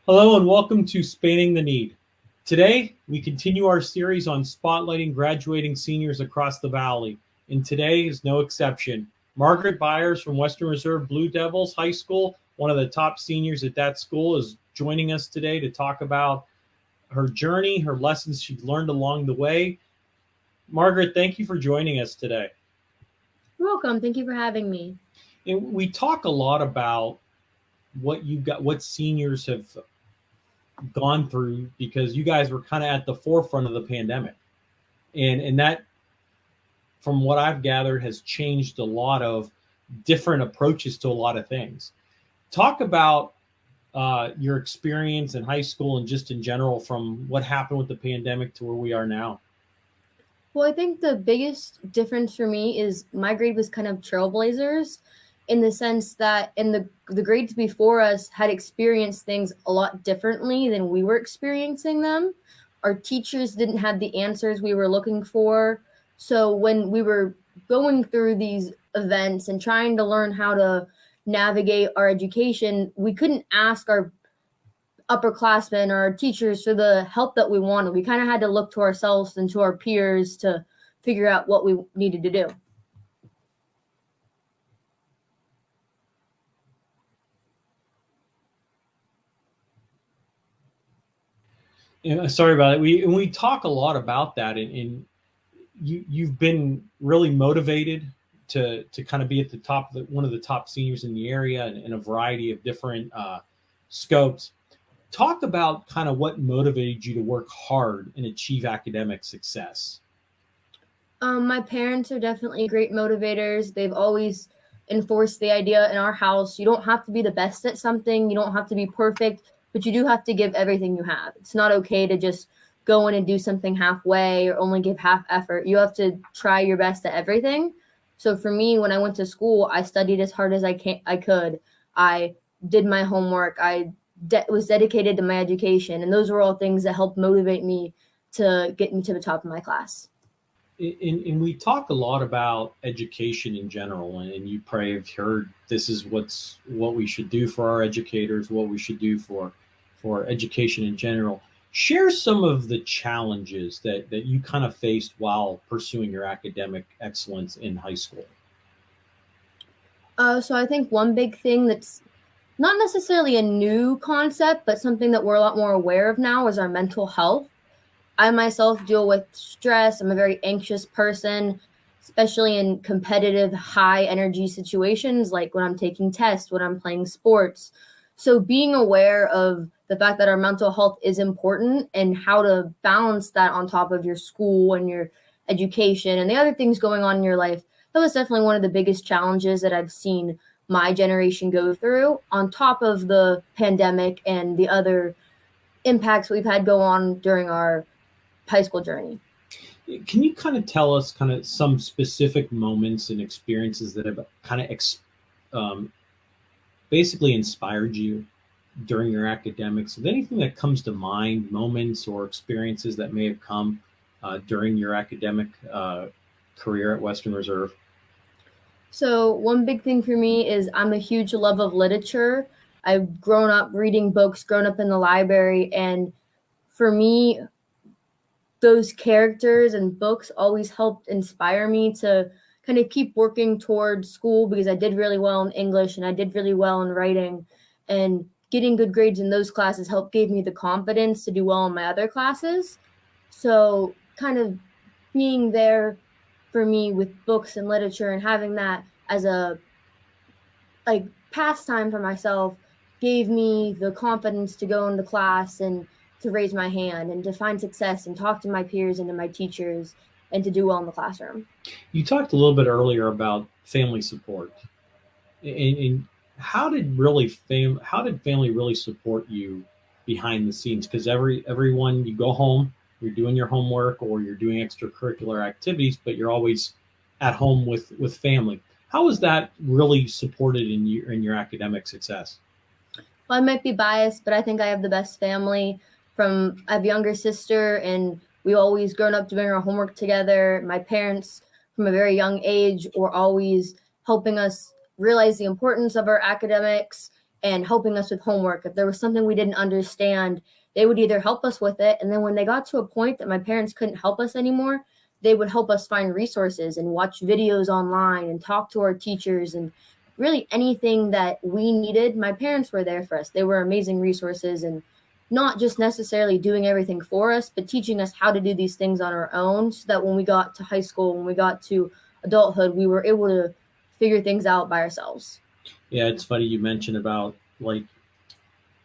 Hello and welcome to Spanning the Need. Today, we continue our series on spotlighting graduating seniors across the Valley, and today is no exception. Margaret Byers from Western Reserve Blue Devils High School, one of the top seniors at that school, is joining us today to talk about her journey, her lessons she's learned along the way. Margaret, thank you for joining us today. You're welcome. Thank you for having me. And we talk a lot about what seniors have gone through because you guys were kind of at the forefront of the pandemic, and that, from what I've gathered, has changed a lot of different approaches to a lot of things. Talk about your experience in high school and just in general from what happened with the pandemic to where we are now. Well, I think the biggest difference for me is my grade was kind of trailblazers in the sense that in the grades before us had experienced things a lot differently than we were experiencing them. Our teachers didn't have the answers we were looking for. So when we were going through these events and trying to learn how to navigate our education, we couldn't ask our upperclassmen or our teachers for the help that we wanted. We kind of had to look to ourselves and to our peers to figure out what we needed to do. Sorry about it. We talk a lot about that, and you've been really motivated to kind of be at the top, one of the top seniors in the area, in a variety of different scopes. Talk about kind of what motivated you to work hard and achieve academic success. My parents are definitely great motivators. They've always enforced the idea in our house. You don't have to be the best at something. You don't have to be perfect, but you do have to give everything you have. It's not okay to just go in and do something halfway or only give half effort. You have to try your best at everything. So for me, when I went to school, I studied as hard as I could. I did my homework. I was dedicated to my education. And those were all things that helped motivate me to get me to the top of my class. And we talk a lot about education in general, and you probably have heard this is what we should do for our educators, what we should do for education in general. Share some of the challenges that you kind of faced while pursuing your academic excellence in high school. So I think one big thing that's not necessarily a new concept, but something that we're a lot more aware of now is our mental health. I myself deal with stress. I'm a very anxious person, especially in competitive, high energy situations, like when I'm taking tests, when I'm playing sports. So being aware of the fact that our mental health is important and how to balance that on top of your school and your education and the other things going on in your life, that was definitely one of the biggest challenges that I've seen my generation go through, on top of the pandemic and the other impacts we've had go on during our high school journey. Can you kind of tell us kind of some specific moments and experiences that have kind of basically inspired you during your academics? Is there anything that comes to mind, moments or experiences that may have come during your academic career at Western Reserve? So one big thing for me is I'm a huge love of literature. I've grown up reading books, grown up in the library, and for me, those characters and books always helped inspire me to kind of keep working towards school, because I did really well in English and I did really well in writing, and getting good grades in those classes helped gave me the confidence to do well in my other classes. So kind of being there for me with books and literature and having that as a like pastime for myself gave me the confidence to go into class and to raise my hand and to find success and talk to my peers and to my teachers and to do well in the classroom. You talked a little bit earlier about family support, and how did family really support you behind the scenes? Because everyone, you go home, you're doing your homework or you're doing extracurricular activities, but you're always at home with family. How was that really supported in your academic success? Well, I might be biased, but I think I have the best family. I have a younger sister, and we always grown up doing our homework together. My parents, from a very young age, were always helping us realize the importance of our academics and helping us with homework. If there was something we didn't understand, they would either help us with it, and then when they got to a point that my parents couldn't help us anymore, they would help us find resources and watch videos online and talk to our teachers, and really anything that we needed. My parents were there for us. They were amazing resources, and not just necessarily doing everything for us, but teaching us how to do these things on our own, so that when we got to high school, when we got to adulthood, we were able to figure things out by ourselves. Yeah, it's funny you mentioned about, like,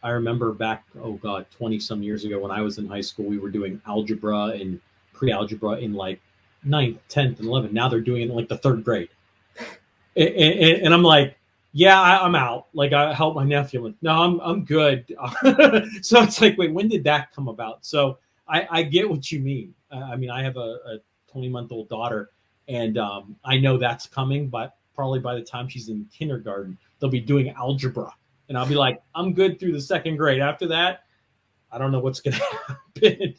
I remember back, oh God, 20 some years ago when I was in high school, we were doing algebra and pre-algebra in like ninth, 10th, and 11th. Now they're doing it in like the third grade. And I'm like, yeah, I'm out. Like, I help my nephew. I'm like, no, I'm good. So it's like, wait, when did that come about? So I get what you mean. I mean, I have a 20-month-old daughter, and I know that's coming, but probably by the time she's in kindergarten, they'll be doing algebra. And I'll be like, I'm good through the second grade. After that, I don't know what's going to happen.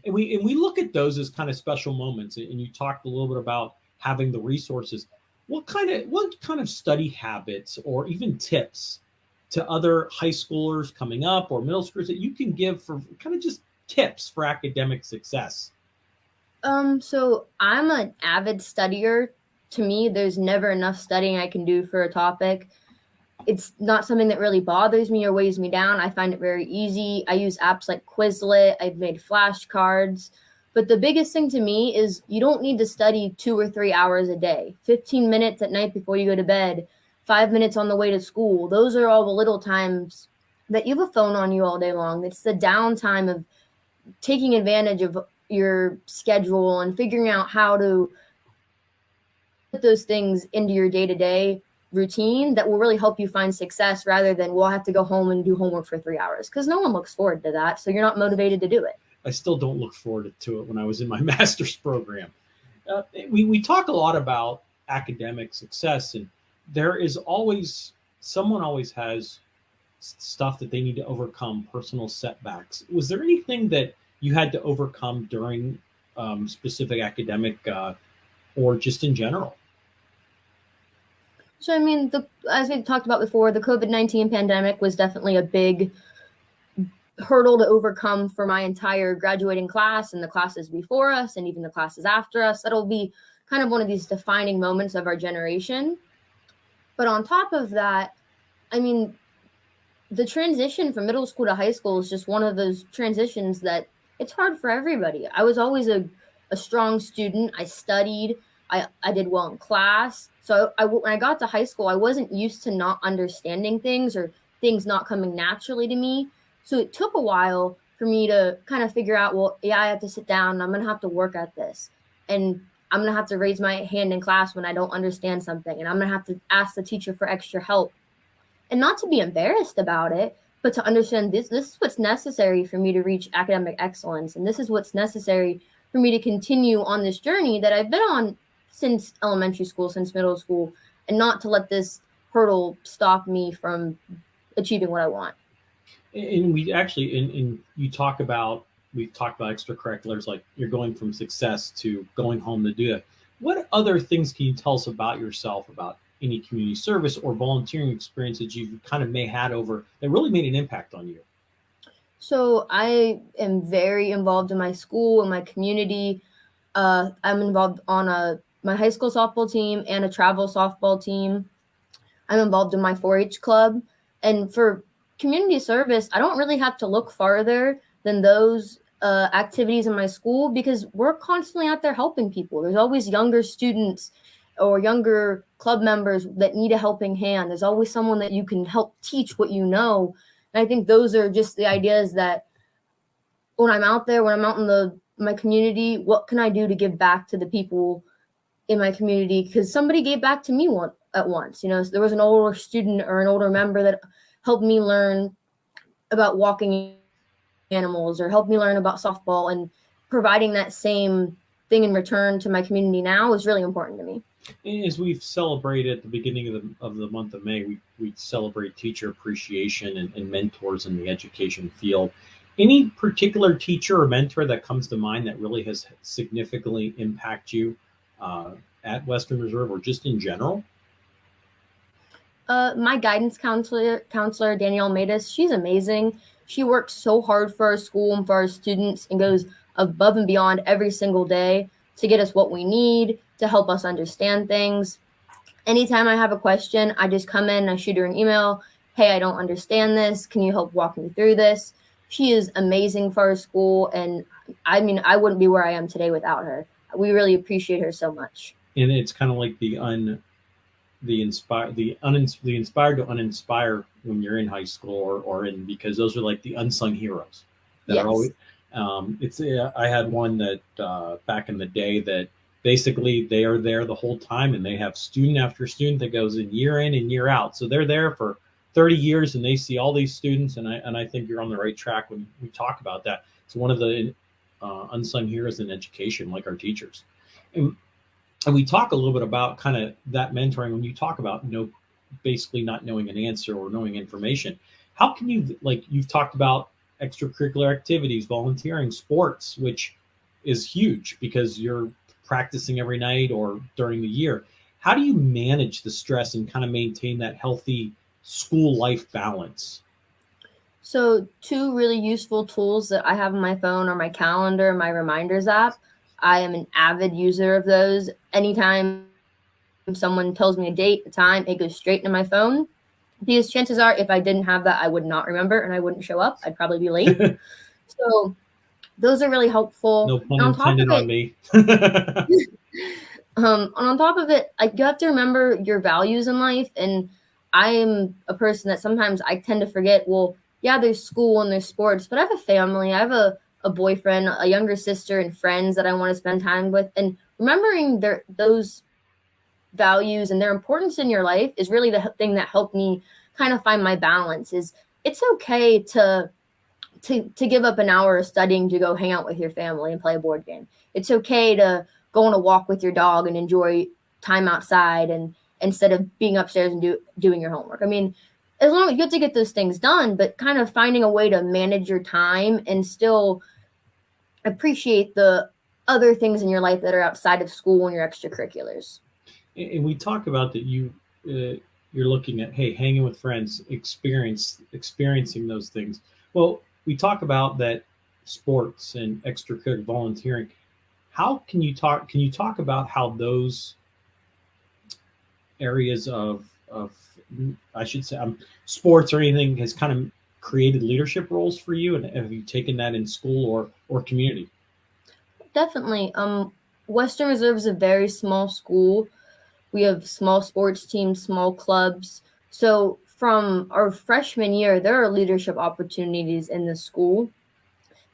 And we look at those as kind of special moments. And you talked a little bit about having the resources. What kind of study habits or even tips to other high schoolers coming up or middle schoolers that you can give for kind of just tips for academic success? So I'm an avid studier. To me, there's never enough studying I can do for a topic. It's not something that really bothers me or weighs me down. I find it very easy. I use apps like Quizlet. I've made flashcards. But the biggest thing to me is you don't need to study 2 or 3 hours a day. 15 minutes at night before you go to bed, 5 minutes on the way to school. Those are all the little times that you have a phone on you all day long. It's the downtime of taking advantage of your schedule and figuring out how to put those things into your day-to-day routine that will really help you find success, rather than, well, I have to go home and do homework for 3 hours, because no one looks forward to that. So you're not motivated to do it. I still don't look forward to it when I was in my master's program. We talk a lot about academic success, and there is always someone always has stuff that they need to overcome, personal setbacks. Was there anything that you had to overcome during specific academic or just in general? So, I mean, as we talked about before, the COVID-19 pandemic was definitely a big hurdle to overcome for my entire graduating class and the classes before us and even the classes after us. That'll be kind of one of these defining moments of our generation. But on top of that, I mean, the transition from middle school to high school is just one of those transitions that it's hard for everybody. I was always a strong student. I studied. I did well in class. So when I got to high school, I wasn't used to not understanding things or things not coming naturally to me. So it took a while for me to kind of figure out, well, yeah, I have to sit down and I'm going to have to work at this. And I'm going to have to raise my hand in class when I don't understand something. And I'm going to have to ask the teacher for extra help. And not to be embarrassed about it, but to understand this is what's necessary for me to reach academic excellence. And this is what's necessary for me to continue on this journey that I've been on since elementary school, since middle school, and not to let this hurdle stop me from achieving what I want. And we actually, and we've talked about extracurriculars, like you're going from success to going home to do that. What other things can you tell us about yourself, about any community service or volunteering experience that you've kind of had over that really made an impact on you? So I am very involved in my school and my community. I'm involved on my high school softball team and a travel softball team. I'm involved in my 4-H club. And for community service, I don't really have to look farther than those activities in my school, because we're constantly out there helping people. There's always younger students or younger club members that need a helping hand. There's always someone that you can help teach what you know. And I think those are just the ideas that when I'm out there, when I'm out in my community, what can I do to give back to the people in my community? Because somebody gave back to me at once. You know, there was an older student or an older member that helped me learn about walking animals or helped me learn about softball, and providing that same thing in return to my community now is really important to me. As we've celebrated at the beginning of the month of May, we celebrate teacher appreciation and mentors in the education field. Any particular teacher or mentor that comes to mind that really has significantly impacted you at Western Reserve or just in general? My guidance counselor Danielle Matus, she's amazing. She works so hard for our school and for our students and goes above and beyond every single day to get us what we need, to help us understand things. Anytime I have a question, I just come in, I shoot her an email. Hey, I don't understand this. Can you help walk me through this? She is amazing for our school. And I mean, I wouldn't be where I am today without her. We really appreciate her so much. And it's kind of like the inspired to uninspire when you're in high school or in, because those are like the unsung heroes that are Yes. always it's I had one that back in the day that basically they are there the whole time, and they have student after student that goes in and year out, so they're there for 30 years and they see all these students. And I think you're on the right track when we talk about that. It's one of the unsung heroes in education, like our teachers. And we talk a little bit about kind of that mentoring when you talk about basically not knowing an answer or knowing information. How can you, like you've talked about extracurricular activities, volunteering, sports, which is huge because you're practicing every night or during the year. How do you manage the stress and kind of maintain that healthy school life balance? So, two really useful tools that I have on my phone are my calendar, my reminders app. I am an avid user of those. Anytime someone tells me a date, a time, it goes straight into my phone. Because chances are, if I didn't have that, I would not remember and I wouldn't show up. I'd probably be late. So, those are really helpful. No pun And on top intended of on it, me. and on top of it, like you have to remember your values in life. And I am a person that sometimes I tend to forget. Well, yeah, there's school and there's sports, but I have a family. I have a boyfriend, a younger sister, and friends that I want to spend time with. And remembering those values and their importance in your life is really the thing that helped me kind of find my balance. Is it's okay to give up an hour of studying to go hang out with your family and play a board game. It's okay to go on a walk with your dog and enjoy time outside and instead of being upstairs and doing your homework. I mean, as long as you have to get those things done, but kind of finding a way to manage your time and still appreciate the other things in your life that are outside of school and your extracurriculars. And we talk about that you're looking at, hey, hanging with friends, experiencing those things. Well, we talk about that sports and extracurricular volunteering. How can you talk about how those areas of I should say sports or anything has kind of created leadership roles for you, and have you taken that in school or community? Definitely. Western Reserve is a very small school. We have small sports teams, small clubs. So from our freshman year, there are leadership opportunities in the school.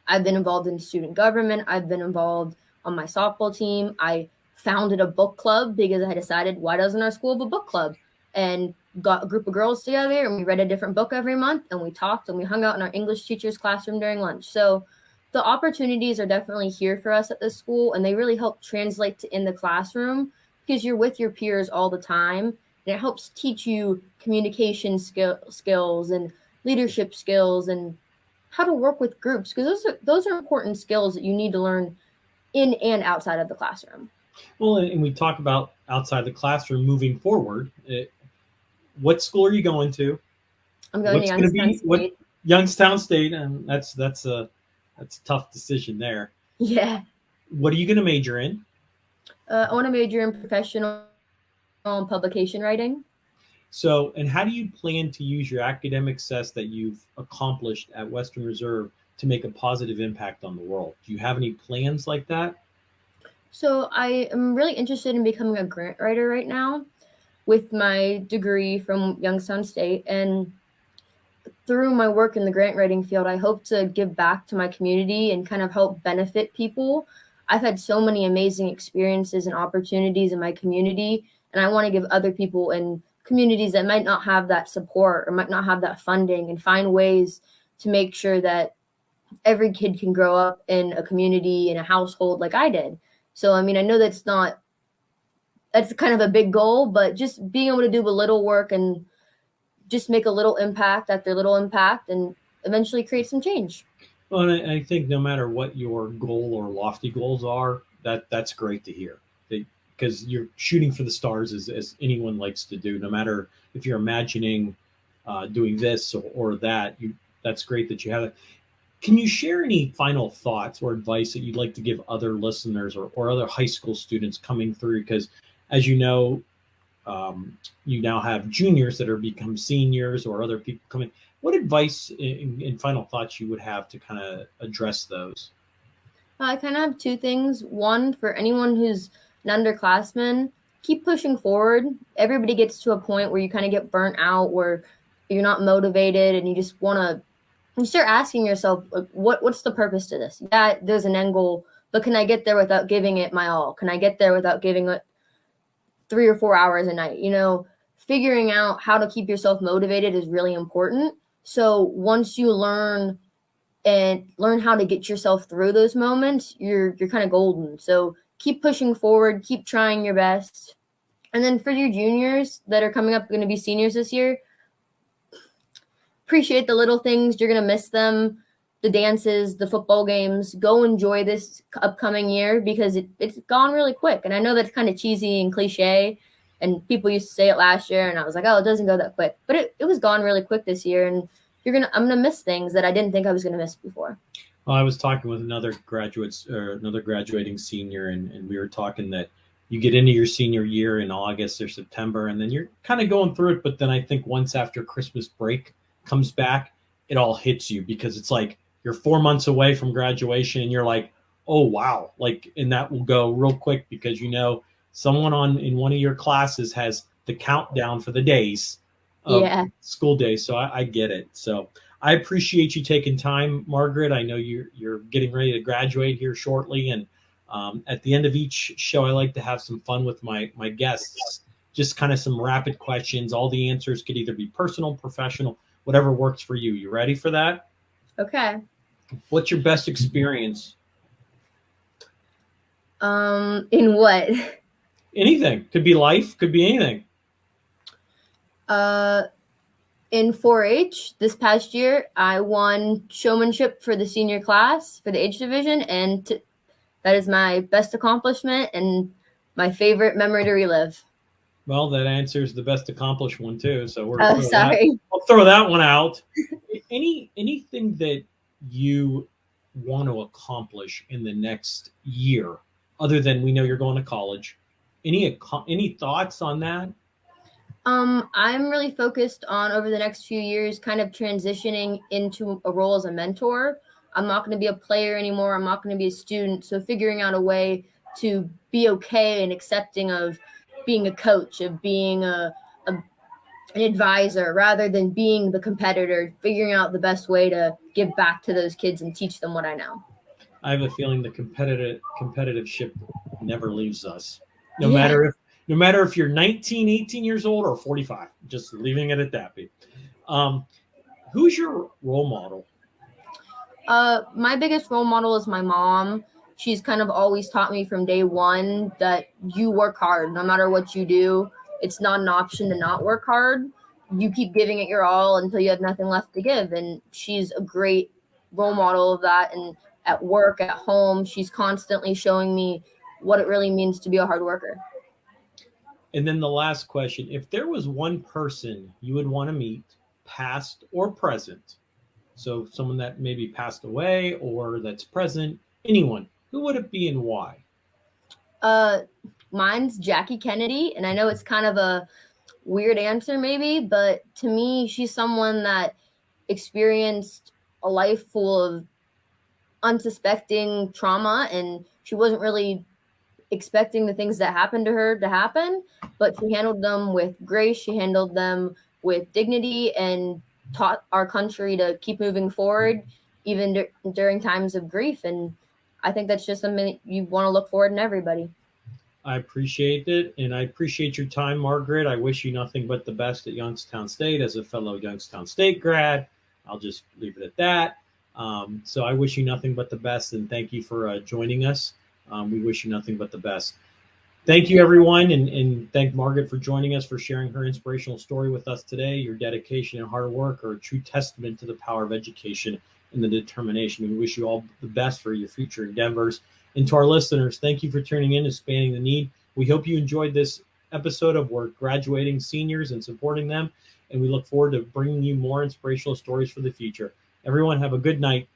I've been involved in student government. I've been involved on my softball team. I founded a book club because I decided, why doesn't our school have a book club? And got a group of girls together and we read a different book every month and we talked and we hung out in our English teacher's classroom during lunch. So the opportunities are definitely here for us at this school and they really help translate to in the classroom because you're with your peers all the time and it helps teach you communication skills and leadership skills and how to work with groups because those are important skills that you need to learn in and outside of the classroom. Well, and we talk about outside the classroom moving forward. What school are you going to? I'm going to What's going to Youngstown be what State. Youngstown State, and that's a tough decision there. Yeah. What are you going to major in? I want to major in professional and publication writing. So, and how do you plan to use your academic success that you've accomplished at Western Reserve to make a positive impact on the world? Do you have any plans like that? So I am really interested in becoming a grant writer right now with my degree from Youngstown State. And through my work in the grant writing field, I hope to give back to my community and kind of help benefit people. I've had so many amazing experiences and opportunities in my community, and I want to give other people in communities that might not have that support or might not have that funding and find ways to make sure that every kid can grow up in a community in a household like I did. So I mean, I know that's kind of a big goal, but just being able to do a little work and just make a little impact after little impact and eventually create some change. Well, and I think no matter what your goal or lofty goals are, that's great to hear. because you're shooting for the stars, as anyone likes to do, no matter if you're imagining doing this or that. That's great that you have it. Can you share any final thoughts or advice that you'd like to give other listeners or other high school students coming through? Because as you know, you now have juniors that are become seniors or other people coming. What advice and final thoughts you would have to kind of address those? I kind of have two things. One, for anyone who's an underclassman, keep pushing forward. Everybody gets to a point where you kind of get burnt out, where you're not motivated, and you just want to. You start asking yourself, like, what's the purpose to this? Yeah, there's an end goal, but can I get there without giving it my all? Can I get there without giving it 3 or 4 hours a night? Figuring out how to keep yourself motivated is really important. So once you learn how to get yourself through those moments, you're kind of golden. So keep pushing forward, keep trying your best. And then for your juniors that are coming up, going to be seniors this year, appreciate the little things. You're going to miss them, the dances, the football games. Go enjoy this upcoming year, because it's gone really quick. And I know that's kind of cheesy and cliche, and people used to say it last year, and I was like, oh, it doesn't go that quick. But it was gone really quick this year, and I'm gonna miss things that I didn't think I was gonna miss before. Well, I was talking with another graduating senior, and we were talking that you get into your senior year in August or September, and then you're kind of going through it. But then I think once after Christmas break comes back, it all hits you, because it's like you're 4 months away from graduation, and you're like, oh wow, and that will go real quick, because someone in one of your classes has the countdown for the days of school days. So I get it. So I appreciate you taking time, Margaret. I know you're getting ready to graduate here shortly, and at the end of each show, I like to have some fun with my guests. Just kind of some rapid questions. All the answers could either be personal, professional, whatever works for you. You ready for that? Okay. What's your best experience? In what? Anything. Could be life, could be anything. In 4-H this past year, I won showmanship for the senior class for the age division, and that is my best accomplishment and my favorite memory to relive. Well, that answers the best accomplished one too. So I'll throw that one out. Anything that you want to accomplish in the next year, other than we know you're going to college? Any thoughts on that? I'm really focused on, over the next few years, kind of transitioning into a role as a mentor. I'm not going to be a player anymore. I'm not going to be a student. So figuring out a way to be okay and accepting of being a coach, of being an advisor, rather than being the competitor, figuring out the best way to give back to those kids and teach them what I know. I have a feeling the competitive ship never leaves us. No matter if you're 19, 18 years old or 45, just leaving it at that. Who's your role model? My biggest role model is my mom. She's kind of always taught me from day one that you work hard no matter what you do. It's not an option to not work hard. You keep giving it your all until you have nothing left to give. And she's a great role model of that. And at work, at home, she's constantly showing me what it really means to be a hard worker. And then the last question, if there was one person you would want to meet, past or present, so someone that maybe passed away or that's present, anyone, who would it be and why? Mine's Jackie Kennedy, and I know it's kind of a weird answer maybe, but to me, she's someone that experienced a life full of unsuspecting trauma, and she wasn't really expecting the things that happened to her to happen, but she handled them with grace. She handled them with dignity and taught our country to keep moving forward, even during times of grief. And I think that's just something you want to look forward in everybody. I appreciate it, and I appreciate your time, Margaret. I wish you nothing but the best at Youngstown State. As a fellow Youngstown State grad, I'll just leave it at that. So I wish you nothing but the best, and thank you for joining us. We wish you nothing but the best. Thank you, everyone, and thank Margaret for joining us, for sharing her inspirational story with us today. Your dedication and hard work are a true testament to the power of education and the determination. We wish you all the best for your future endeavors. And to our listeners, thank you for tuning in to Spanning the Need. We hope you enjoyed this episode of We're Graduating Seniors and Supporting Them, and we look forward to bringing you more inspirational stories for the future. Everyone, have a good night.